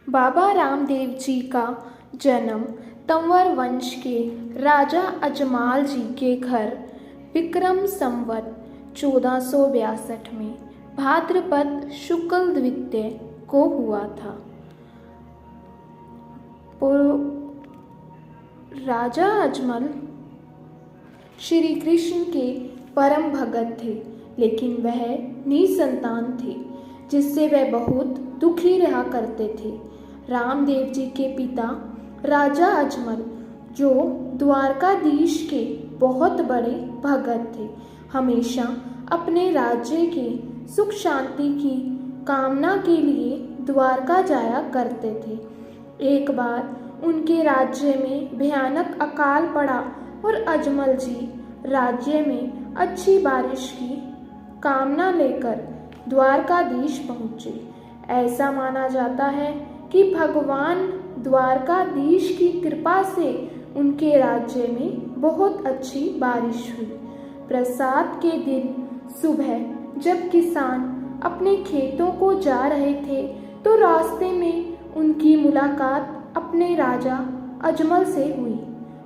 बाबा रामदेव जी का जन्म तंवर वंश के राजा अजमाल जी के घर विक्रम संवत 1462 में भाद्रपद शुक्ल द्वितीय को हुआ था। राजा अजमल श्री कृष्ण के परम भगत थे, लेकिन वह निसंतान थे, जिससे वह बहुत दुखी रहा करते थे। रामदेव जी के पिता राजा अजमल, जो द्वारकाधीश के बहुत बड़े भगत थे, हमेशा अपने राज्य के सुख शांति की कामना के लिए द्वारका जाया करते थे। एक बार उनके राज्य में भयानक अकाल पड़ा और अजमल जी राज्य में अच्छी बारिश की कामना लेकर द्वारकाधीश पहुँचे। ऐसा माना जाता है कि भगवान द्वारकाधीश की कृपा से उनके राज्य में बहुत अच्छी बारिश हुई। बरसात के दिन सुबह जब किसान अपने खेतों को जा रहे थे, तो रास्ते में उनकी मुलाकात अपने राजा अजमल से हुई।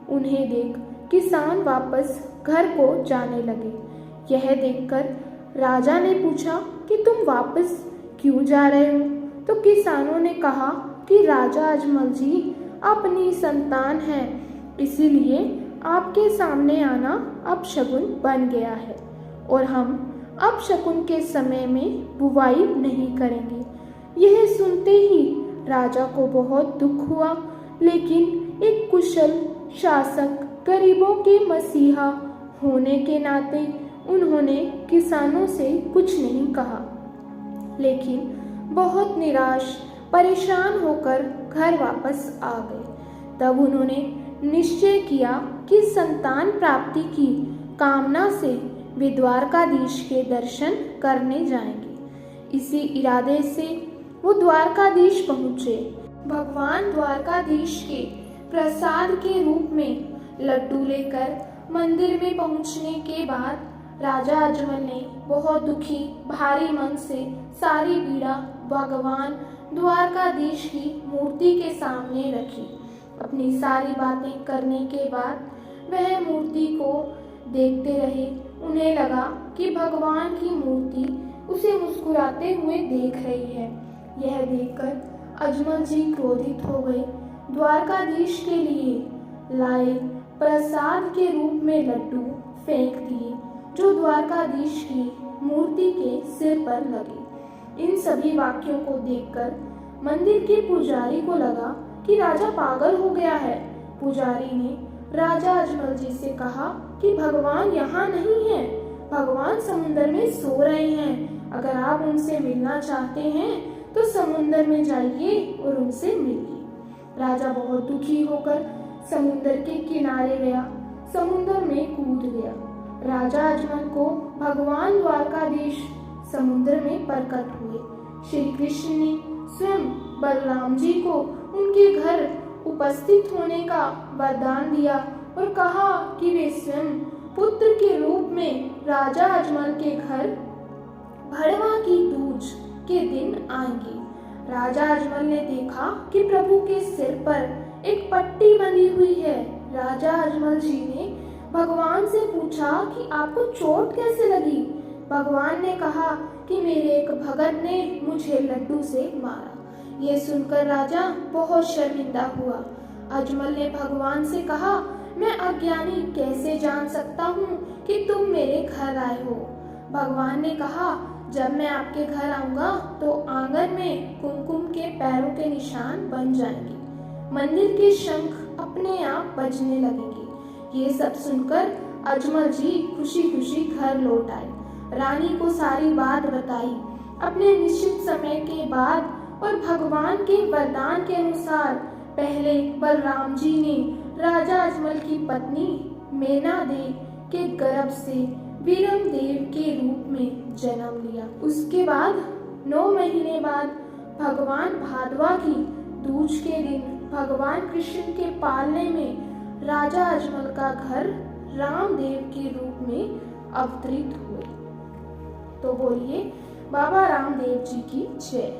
उन्हें देख किसान वापस घर को जाने लगे। यह देखकर राजा ने पूछा कि तुम वापस क्यों जा रहे हो? तो किसानों ने कहा कि राजा अजमल जी अपनी संतान हैं, इसीलिए आपके सामने आना अपशगुन बन गया है और हम अपशगुन के समय में बुवाई नहीं करेंगे। यह सुनते ही राजा को बहुत दुख हुआ, लेकिन एक कुशल शासक, गरीबों के मसीहा होने के नाते उन्होंने किसानों से कुछ नहीं कहा, लेकिन बहुत निराश परेशान होकर घर वापस आ गए। तब उन्होंने निश्चय किया कि संतान प्राप्ति की कामना से वे द्वारकाधीश के दर्शन करने जाएंगे। इसी इरादे से वो द्वारकाधीश पहुँचे। भगवान द्वारकाधीश के प्रसाद के रूप में लड्डू लेकर मंदिर में पहुँचने के बाद राजा अजमल ने बहुत दुखी भारी मन से सारी पीड़ा भगवान द्वारकाधीश की मूर्ति के सामने रखी। अपनी सारी बातें करने के बाद वह मूर्ति को देखते रहे। उन्हें लगा कि भगवान की मूर्ति उसे मुस्कुराते हुए देख रही है। यह देखकर अजमल जी क्रोधित हो गए। द्वारकाधीश के लिए लाए प्रसाद के रूप में लड्डू फेंक दिए, जो द्वारकाधीश की मूर्ति के सिर पर लगे। इन सभी वाक्यों को देखकर मंदिर के पुजारी को लगा कि राजा पागल हो गया है। पुजारी ने राजा अजमल जी से कहा कि भगवान यहाँ नहीं है, भगवान समुद्र में सो रहे हैं। अगर आप उनसे मिलना चाहते हैं तो समुद्र में जाइए और उनसे मिलिए। राजा बहुत दुखी होकर समुद्र के किनारे गया, समुद्र में कूद गया। राजा अजमल को भगवान द्वारकाधीश समुद्र में प्रकट हुए। श्री कृष्ण ने स्वयं बलराम जी को उनके घर उपस्थित होने का वरदान दिया और कहा कि वे स्वयं पुत्र के रूप में राजा अजमल के घर भड़वा की दूज के दिन आएंगे। राजा अजमल ने देखा कि प्रभु के सिर पर एक पट्टी बंधी हुई है। राजा अजमल जी ने भगवान से पूछा कि आपको चोट कैसे लगी? भगवान ने कहा कि मेरे एक भगत ने मुझे लड्डू से मारा। यह सुनकर राजा बहुत शर्मिंदा हुआ। अजमल ने भगवान से कहा, मैं अज्ञानी कैसे जान सकता हूँ कि तुम मेरे घर आए हो? भगवान ने कहा, जब मैं आपके घर आऊंगा तो आंगन में कुमकुम के पैरों के निशान बन जाएंगे। मंदिर के शंख अपने आप बजने लगेंगे। ये सब सुनकर अजमल जी खुशी खुशी घर लौट आए। रानी को सारी बात बताई। अपने निश्चित समय के बाद और भगवान के वरदान के अनुसार पहले बलराम जी ने राजा अजमल की पत्नी मेना देव के गर्भ से वीरम देव के रूप में जन्म लिया। उसके बाद 9 महीने बाद भगवान भादवा की दूज के दिन भगवान कृष्ण के पालने में राजा अजमल का घर रामदेव के रूप में अवतरित हुए। तो बोलिए बाबा रामदेव जी की जय।